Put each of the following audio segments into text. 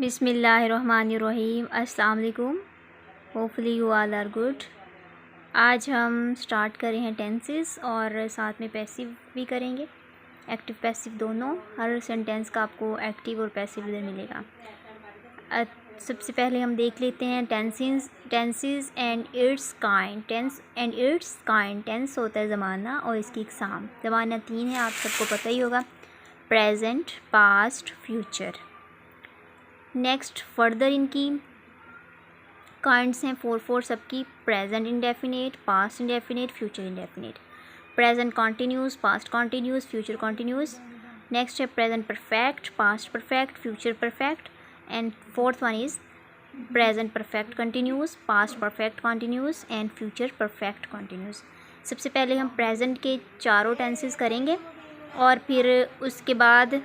बिस्मिल्लाहिर्रहमानिर्रहीम। अस्सलाम वालेकुम। Hopefully you all are good. आज हम स्टार्ट कर रहे हैं टेंसेस और साथ में पैसिव भी करेंगे, एक्टिव पैसिव दोनों। हर सेंटेंस का आपको एक्टिव और पैसिव इधर मिलेगा। सबसे पहले हम देख लेते हैं tenses and its kind. Tense and its kind. Tense होता है ज़माना और इसकी इकसाम। ज़माना 3 है, आप सबको पता ही होगा, present, past, future. Next further इनकी काइंड्स हैं 4 सबकी। Present indefinite, past indefinite, future indefinite. Present continuous, past continuous, future continuous. Next है present perfect, past perfect, future perfect. And fourth one is present perfect continuous, past perfect continuous and future perfect continuous. सबसे पहले हम present के चारों tenses करेंगे और फिर उसके बाद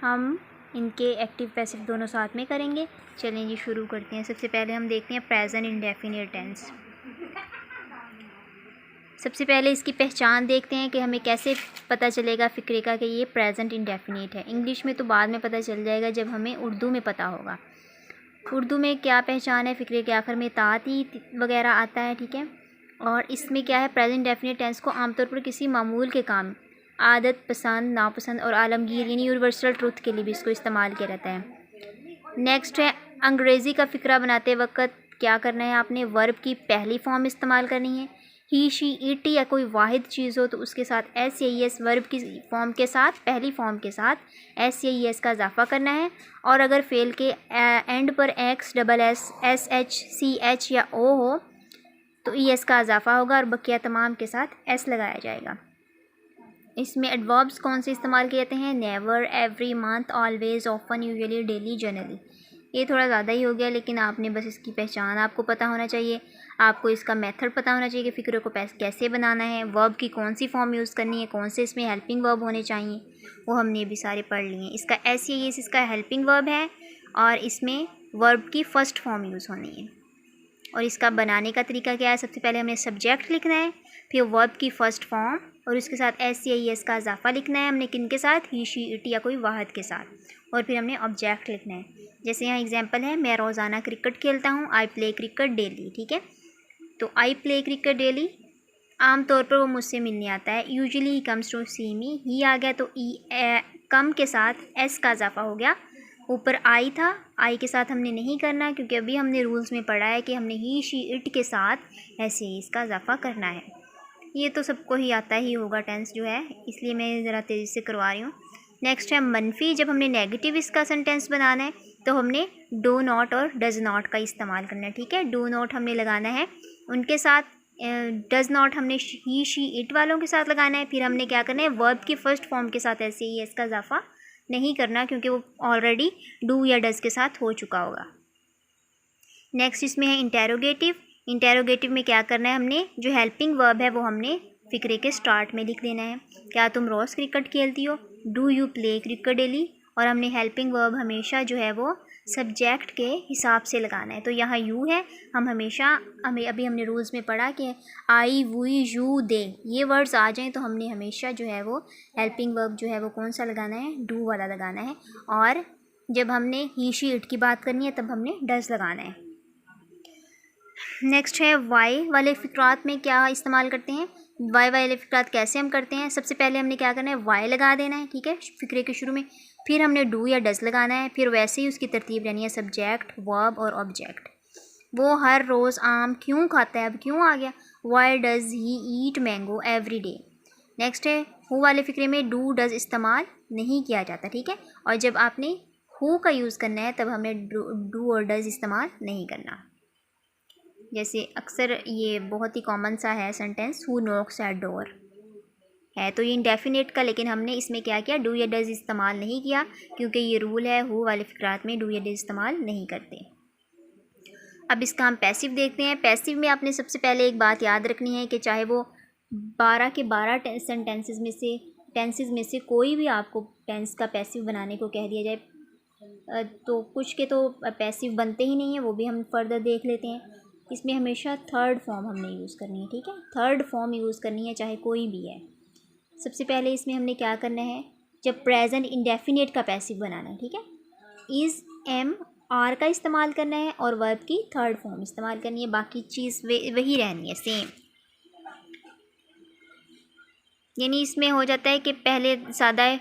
हम इनके एक्टिव पैसिव दोनों साथ में करेंगे। चलें जी, शुरू करते हैं। सबसे पहले हम देखते हैं प्रेजेंट इंडेफिनिट टेंस। सबसे पहले इसकी पहचान देखते हैं कि हमें कैसे पता चलेगा फ़िक्रे का कि ये प्रेजेंट इंडेफिनिट है। इंग्लिश में तो बाद में पता चल जाएगा जब हमें उर्दू में पता होगा। उर्दू में क्या पहचान है फ़िक्रे के, आखिर में ताती वगैरह आता है, ठीक है। और इसमें क्या है, प्रेजेंट इंडेफिनिट टेंस को आमतौर पर किसी मामूल के काम, आदत, पसंद, नापसंद और आलमगीर यानी यूनिवर्सल ट्रुथ के लिए भी इसको इस्तेमाल किया जाता है। नेक्स्ट है अंग्रेज़ी का फ़िक्रा बनाते वक्त क्या करना है, आपने वर्ब की पहली फॉर्म इस्तेमाल करनी है। ही, शी, इट या कोई वाहिद चीज़ हो तो उसके साथ एस या एस, वर्ब की फॉर्म के साथ, पहली फॉर्म के साथ एस या एस का इजाफा करना है। और अगर फेल के एंड पर X, double S, S H, C H या ओ हो तो ई एस का इजाफा होगा और बकिया तमाम के साथ एस लगाया जाएगा। इसमें एडवर्ब्स कौन से इस्तेमाल किए जाते हैं, never, every, month, always, often, usually, daily, generally. ये थोड़ा ज़्यादा ही हो गया, लेकिन आपने बस इसकी पहचान आपको पता होना चाहिए। आपको इसका मेथड पता होना चाहिए कि फ़िक्रे को कैसे बनाना है, वर्ब की कौन सी फॉर्म यूज़ करनी है, कौन से इसमें हेल्पिंग वर्ब होने चाहिए, वो हमने भी सारे पढ़ लिए हैं। इसका एस या एस इसका हेल्पिंग वर्ब है और इसमें वर्ब की फ़र्स्ट फॉर्म यूज़ होनी है। और इसका बनाने का तरीका क्या है, सबसे पहले हमें सब्जेक्ट लिखना है, फिर वर्ब की फ़र्स्ट फॉर्म और उसके साथ एस या एस का इजाफा लिखना है हमने किन के साथ, ही, शी, इट या कोई वाहिद के साथ। और फिर हमने ऑब्जेक्ट लिखना है। जैसे यहाँ एग्जांपल है, मैं रोज़ाना क्रिकेट खेलता हूँ, आई प्ले क्रिकेट डेली, ठीक है। तो आई प्ले क्रिकेट डेली, आम तौर पर वो मुझसे मिलने आता है। यूजुअली ही कम्स टू सी मी, ही आ गया तो ई कम के साथ एस का इजाफा हो गया। ऊपर आई था, आई के साथ हमने नहीं करना क्योंकि अभी हमने रूल्स में पढ़ा है कि हमने ही, शी, इट के साथ ऐसे ही इसका इजाफा करना है। ये तो सबको ही आता ही होगा टेंस जो है, इसलिए मैं ज़रा तेज़ी से करवा रही हूँ। नेक्स्ट है मनफी। जब हमने नेगेटिव इसका सेंटेंस बनाना है तो हमने डू नॉट और डज़ नॉट का इस्तेमाल करना है, ठीक है। डू नॉट हमने लगाना है उनके साथ, डज़ नॉट हमने ही, शी, इट वालों के साथ लगाना है। फिर हमने क्या करना है, वर्ब की फ़र्स्ट फॉर्म के साथ ऐसे ही इसका इजाफा नहीं करना क्योंकि वो ऑलरेडी डू या डज़ के साथ हो चुका होगा। नेक्स्ट इसमें है इंटेरोगेटिव। इंटेरोगेटिव में क्या करना है, हमने जो हेल्पिंग वर्ब है वो हमने फ़िक्रे के स्टार्ट में लिख देना है। क्या तुम रोज़ क्रिकेट खेलती हो, do you play cricket daily. और हमने हेल्पिंग वर्ब हमेशा जो है वो सब्जेक्ट के हिसाब से लगाना है। तो यहाँ यू है, हम हमेशा, अभी हमने रूल्स में पढ़ा कि आई, वी, यू, दे ये वर्ड्स आ जाएं तो हमने हमेशा जो है वो हेल्पिंग वर्ब जो है वो कौन सा लगाना है, डू वाला लगाना है। और जब हमने ही, शी, इट की बात करनी है तब हमने डज़ लगाना है। नेक्स्ट है वाई वाले फ़िक्रात में क्या इस्तेमाल करते हैं, वाई वाले फ़िक्रात कैसे हम करते हैं। सबसे पहले हमने क्या करना है, वाई लगा देना है, ठीक है, फ़िक्रे के शुरू में। फिर हमने डू या डज़ लगाना है, फिर वैसे ही उसकी तरतीब रहनी है, सब्जेक्ट, वर्ब और ऑब्जेक्ट। वो हर रोज़ आम क्यों खाता है, अब क्यों आ गया, why does he eat mango every day. Next है हु वाले फ़िक्रे में डू डज़ इस्तेमाल नहीं किया जाता, ठीक है। और जब आपने हु का यूज़ करना है तब हमने डू और डज़ इस्तेमाल नहीं करना। जैसे अक्सर ये बहुत ही कॉमन सा है sentence, who Knox eight door है, तो ये इंडेफिनिट का, लेकिन हमने इसमें क्या किया, डू या डज़ इस्तेमाल नहीं किया क्योंकि ये रूल है, हु वाले फ़िक्रात में डू या डज़ इस्तेमाल नहीं करते। अब इसका हम पैसिव देखते हैं। पैसिव में आपने सबसे पहले एक बात याद रखनी है कि चाहे वो 12 के 12 टेंसेस में से कोई भी आपको टेंस का पैसिव बनाने को कह दिया जाए तो कुछ के तो पैसिव बनते ही नहीं है, वो भी हम फर्दर देख लेते हैं। इसमें हमेशा थर्ड फॉर्म हमने यूज़ करनी है, ठीक है, थर्ड फॉर्म यूज़ करनी है चाहे कोई भी है। सबसे पहले इसमें हमने क्या करना है, जब प्रेजेंट इंडेफिनिट का पैसिव बनाना है, ठीक है, इज़ एम आर का इस्तेमाल करना है और वर्ब की थर्ड फॉर्म इस्तेमाल करनी है, बाकी चीज़ वही रहनी है सेम। यानी इसमें हो जाता है कि पहले सादा है,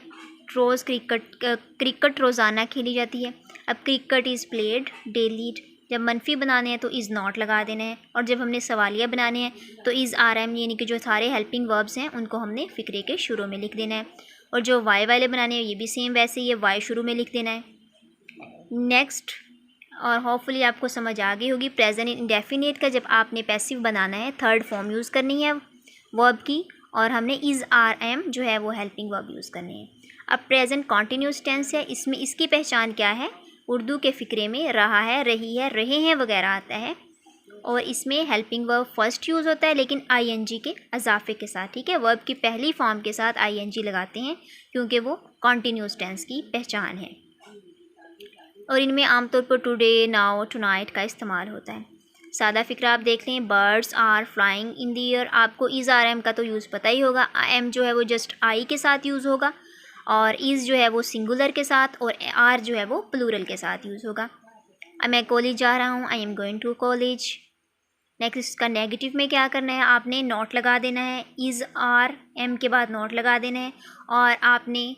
रोज़ क्रिकेट रोज़ाना खेली जाती है। अब क्रिकेट इज़ प्लेड डेली। जब मनफी बनाने हैं तो इज़ नॉट लगा देना है, और जब हमने सवालिया बनाने हैं तो इज़ आर एम, यानी कि जो सारे हेल्पिंग वर्ब्स हैं उनको हमने फ़िक्रे के शुरू में लिख देना है। और जो वाई वाले बनाने हैं ये भी सेम वैसे ही है, वाई शुरू में लिख देना है। नेक्स्ट, और होपफुली आपको समझ आ गई होगी, प्रेजेंट इंडेफिनिट का जब आपने पैसिव बनाना है थर्ड फॉर्म यूज़ करनी है वर्ब की, और हमने इज़ आर एम जो है वो हेल्पिंग वर्ब यूज़ करनी है। अब प्रेजेंट कॉन्टिन्यूस टेंस है, इसमें इसकी पहचान क्या है, उर्दू के फ़िक्रे में रहा है, रही है, रहे हैं वगैरह आता है, और इसमें हेल्पिंग वर्ब फर्स्ट यूज़ होता है लेकिन आईएनजी के अजाफे के साथ, ठीक है। वर्ब की पहली फॉर्म के साथ आईएनजी लगाते हैं क्योंकि वो कॉन्टिन्यूस टेंस की पहचान है, और इनमें आमतौर पर टुडे, नाउ, टुनाइट का इस्तेमाल होता है। सादा फ़िक्रा आप देख लें, birds are flying in the air, आपको इज़ आर एम का तो यूज़ पता ही होगा। एम जो है वो जस्ट आई के साथ यूज़ होगा, और इज़ जो है वो सिंगुलर के साथ, और आर जो है वो प्लूरल के साथ यूज़ होगा। अब मैं कॉलेज जा रहा हूँ, I am going to college. Next, इसका नेगेटिव में क्या करना है, आपने नॉट लगा देना है, इज़ आर एम के बाद नॉट लगा देना है, और आपने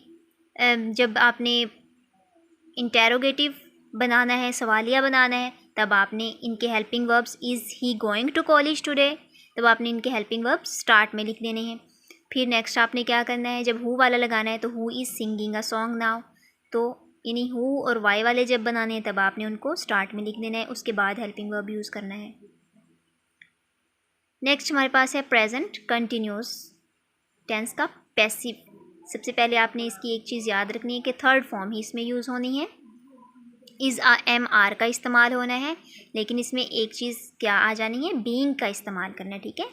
जब आपने इंटेरोगेटिव बनाना है, सवालिया बनाना है, तब आपने इनके helping verbs is he going to college today, तब आपने इनके हेल्पिंग वर्ब्स स्टार्ट में लिख देने हैं। फिर नेक्स्ट आपने क्या करना है, जब हु वाला लगाना है तो who is singing a song now, तो यानी हु और वाई वाले जब बनाने हैं तब आपने उनको स्टार्ट में लिख देना है, उसके बाद हेल्पिंग वर्ब यूज़ करना है। नेक्स्ट हमारे पास है प्रेजेंट कंटिन्यूस टेंस का पैसिव। सबसे पहले आपने इसकी एक चीज़ याद रखनी है कि थर्ड फॉर्म ही इसमें यूज़ होनी है, इज़ एम आर का इस्तेमाल होना है, लेकिन इसमें एक चीज़ क्या आ जानी है, बीइंग का इस्तेमाल करना है, ठीक है।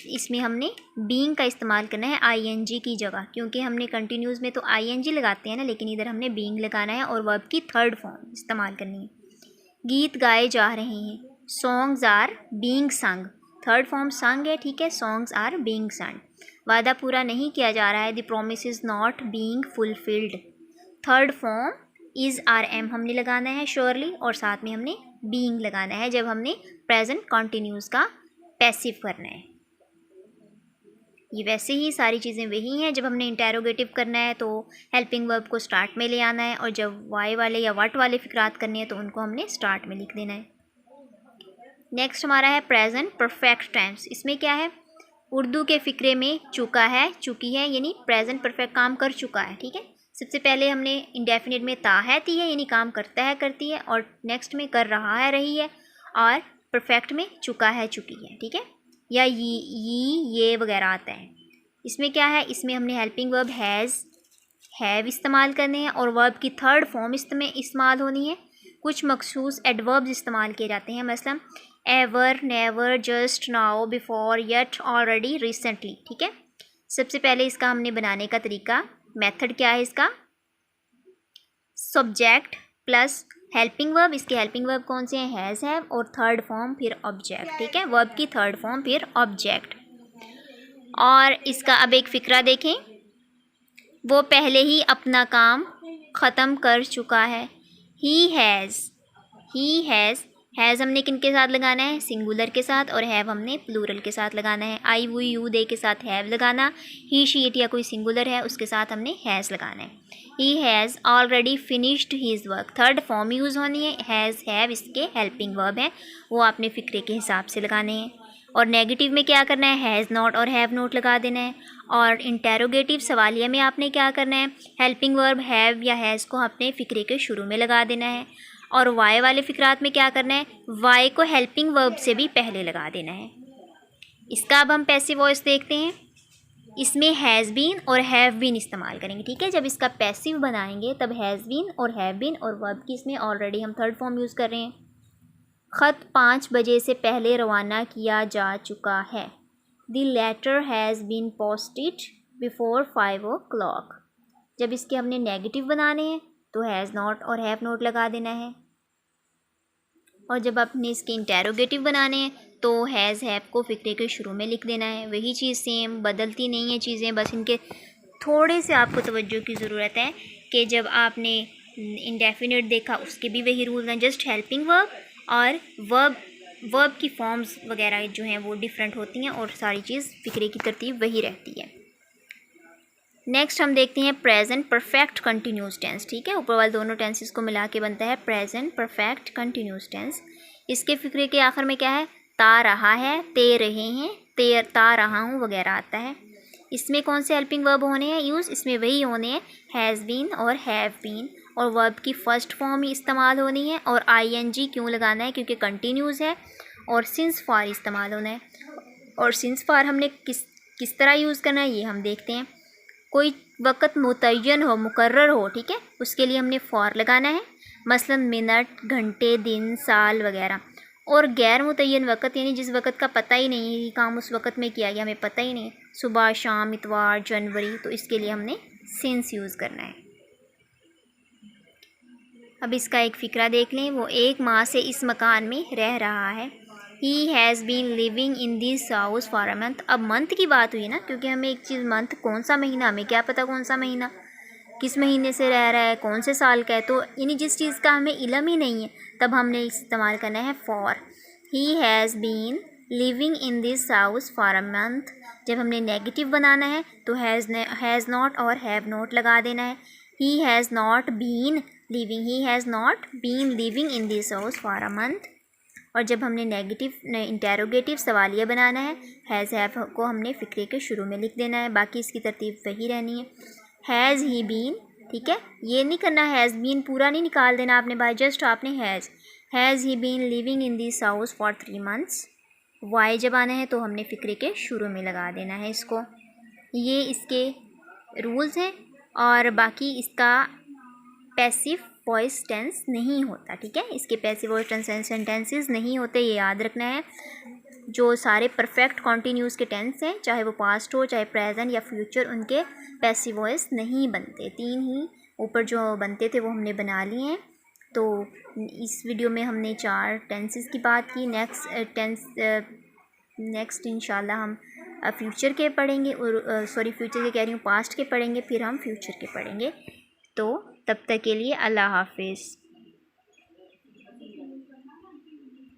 इसमें हमने बीइंग का इस्तेमाल करना है आईएनजी की जगह, क्योंकि हमने कंटिन्यूस में तो आईएनजी लगाते हैं ना, लेकिन इधर हमने बीइंग लगाना है और वर्ब की थर्ड फॉर्म इस्तेमाल करनी है। गीत गाए जा रहे हैं, सॉन्ग्स आर बीइंग संग, थर्ड फॉर्म संग है, ठीक है, सॉन्ग्स आर बीइंग संग। वादा पूरा नहीं किया जा रहा है, the promise is not being fulfilled, third form is are am हमने लगाना है श्योरली, और साथ में हमने बीइंग लगाना है जब हमने प्रेजेंट कॉन्टिन्यूस का पैसिव करना है। ये वैसे ही सारी चीज़ें वही हैं, जब हमने इंटेरोगेटिव करना है तो हेल्पिंग वर्ब को स्टार्ट में ले आना है, और जब वाई वाले या व्हाट वाले फिक्रात करने हैं तो उनको हमने स्टार्ट में लिख देना है। नेक्स्ट हमारा है प्रेजेंट परफेक्ट टेंस। इसमें क्या है, उर्दू के फ़िक्रे में चुका है, चुकी है, यानी प्रेजेंट परफेक्ट काम कर चुका है, ठीक है। सबसे पहले हमने इंडेफिनिट में ता है, ती है, यानी काम करता है, करती है, और नेक्स्ट में कर रहा है, रही है, और परफेक्ट में चुका है, चुकी है, ठीक है, या ये वगैरह आता है। इसमें क्या है, इसमें हमने हेल्पिंग वर्ब हैज़, हैव इस्तेमाल करने हैं, और वर्ब की थर्ड फॉर्म इसमें इस्तेमाल होनी है। कुछ मखसूस एडवर्ब्स इस्तेमाल किए जाते हैं, मसलन ever, never, just, now, before, yet, already, recently, ठीक है। सबसे पहले इसका हमने बनाने का तरीका, मेथड क्या है इसका, सब्जेक्ट प्लस हेल्पिंग वर्ब। इसके हेल्पिंग वर्ब कौन से हैं, हैज़, हैव, और थर्ड फॉर्म फिर ऑब्जेक्ट, ठीक है, वर्ब की थर्ड फॉर्म फिर ऑब्जेक्ट। और इसका अब एक फ़िक्रा देखें, वो पहले ही अपना काम ख़त्म कर चुका है, ही हैज़, हैज़ हमने किन के साथ लगाना है, सिंगुलर के साथ, और हैव हमने प्लूरल के साथ लगाना है। आई, वो, यू, दे के साथ हैव लगाना, ही, शी, इट या कोई सिंगुलर है उसके साथ हमने हैज़ लगाना है। He has already finished his work, third form use होनी है, हैज़, हैव इसके हेल्पिंग वर्ब हैं, वो आपने फ़िक्रे के हिसाब से लगाने हैं। और नेगेटिव में क्या करना है, हैज़ नॉट और हैव नॉट लगा देना है। और इंटेरोगेटिव सवालिया में आपने क्या करना है, हेल्पिंग वर्ब हैव या हैज़ को आपने फ़िक्रे के शुरू में लगा देना है। और वाई वाले फ़िक्रात में क्या करना है, वाई को हेल्पिंग वर्ब से भी पहले लगा देना है। इसका अब हम पैसिव वॉइस देखते हैं। इसमें हैज़ बीन और हैव बीन इस्तेमाल करेंगे, ठीक है। जब इसका पैसिव बनाएंगे तब हैज़ बीन और हैव बीन, और वर्ब की इसमें ऑलरेडी हम थर्ड फॉर्म यूज़ कर रहे हैं। ख़त 5 बजे से पहले रवाना किया जा चुका है, the letter has been posted before 5 o'clock। जब इसके हमने नेगेटिव बनाने हैं तो हैज़ नॉट और हैव नॉट लगा देना है, और जब आपने इसके इंटेरोगेटिव बनाने हैं तो हैज़, हैव को फ़िक्रे के शुरू में लिख देना है। वही चीज़ सेम, बदलती नहीं है चीज़ें, बस इनके थोड़े से आपको तवज्जो की ज़रूरत है कि जब आपने इंडेफिनिट देखा, उसके भी वही रूल हैं, जस्ट हेल्पिंग वर्ब और वर्ब की फॉर्म्स वगैरह जो हैं वो डिफरेंट होती हैं और सारी चीज़ फ़िक्रे की तरतीब वही रहती है। नेक्स्ट हम देखते हैं प्रेजेंट परफेक्ट कंटिन्यूस टेंस। ठीक है, ऊपर वाले दोनों टेंसेस को मिला के बनता है प्रेजेंट परफेक्ट कंटिन्यूस टेंस। इसके फ़िक्रे के आखिर में क्या है, ता रहा है, ते रहे हैं, ता रहा हूँ वगैरह आता है। इसमें कौन से हेल्पिंग वर्ब होने हैं यूज़, इसमें वही होने हैं हैज़ बीन और हैव बीन, और वर्ब की फ़र्स्ट फॉर्म ही इस्तेमाल होनी है। और आईएनजी क्यों लगाना है, क्योंकि कंटिन्यूस है। और सिंस फार इस्तेमाल होना है। और सिंस फार हमने किस तरह यूज़ करना है ये हम देखते हैं। कोई वक़्त मुतय्यन हो, मुकर्रर हो, ठीक है, उसके लिए हमने फॉर लगाना है, मसलन मिनट, घंटे, दिन, साल वगैरह। और गैर मुतय्यन वक़्त यानी जिस वक़्त का पता ही नहीं है, ये काम उस वक़्त में किया गया, हमें पता ही नहीं है, सुबह, शाम, इतवार, जनवरी, तो इसके लिए हमने सिंस यूज़ करना है। अब इसका एक फ़िक्रा देख लें। वो 1 माह से इस मकान में रह रहा है। He has been living in this house for a month. अब मंथ की बात हुई ना, क्योंकि हमें एक चीज़ मंथ कौन सा महीना, हमें क्या पता कौन सा महीना किस महीने से रह रहा है, कौन से साल का है, तो यानी जिस चीज़ का हमें इल्म ही नहीं है तब हमने इस्तेमाल करना है for. He has been living in this house for a month. जब हमने नेगेटिव बनाना है तो हैज़ नॉट और हैव नॉट लगा देना है। He has not been living, he has not been living in this house for a month. और जब हमने नेगेटिव इंटेरोगेटिव सवालिया बनाना है, हैज़ हैव को हमने फ़िक्रे के शुरू में लिख देना है, बाकी इसकी तरतीब वही रहनी है। हैज़ ही बीन, ठीक है, ये नहीं करना, हैज़ बीन पूरा नहीं निकाल देना आपने भाई, जस्ट आपने has he been living in this house for 3 months। Why जब आना है तो हमने फ़िक्रे के शुरू में लगा देना है इसको। ये इसके रूल्स हैं। और बाकी इसका पैसिव वॉइस टेंस नहीं होता, ठीक है, इसके पैसिव वॉइस सेंटेंसेस नहीं होते, ये याद रखना है। जो सारे परफेक्ट कॉन्टीन्यूस के टेंस हैं, चाहे वो पास्ट हो, चाहे प्रेजेंट या फ्यूचर, उनके पैसिव वॉइस नहीं बनते। 3 ही ऊपर जो बनते थे वो हमने बना लिए हैं। तो इस वीडियो में हमने 4 टेंसेस की बात की। नेक्स्ट इंशाल्लाह हम फ्यूचर के पढ़ेंगे, और सॉरी फ्यूचर के कह रही हूँ, पास्ट के पढ़ेंगे, फिर हम फ्यूचर के पढ़ेंगे। तो तब तक के लिए अल्लाह हाफिज़।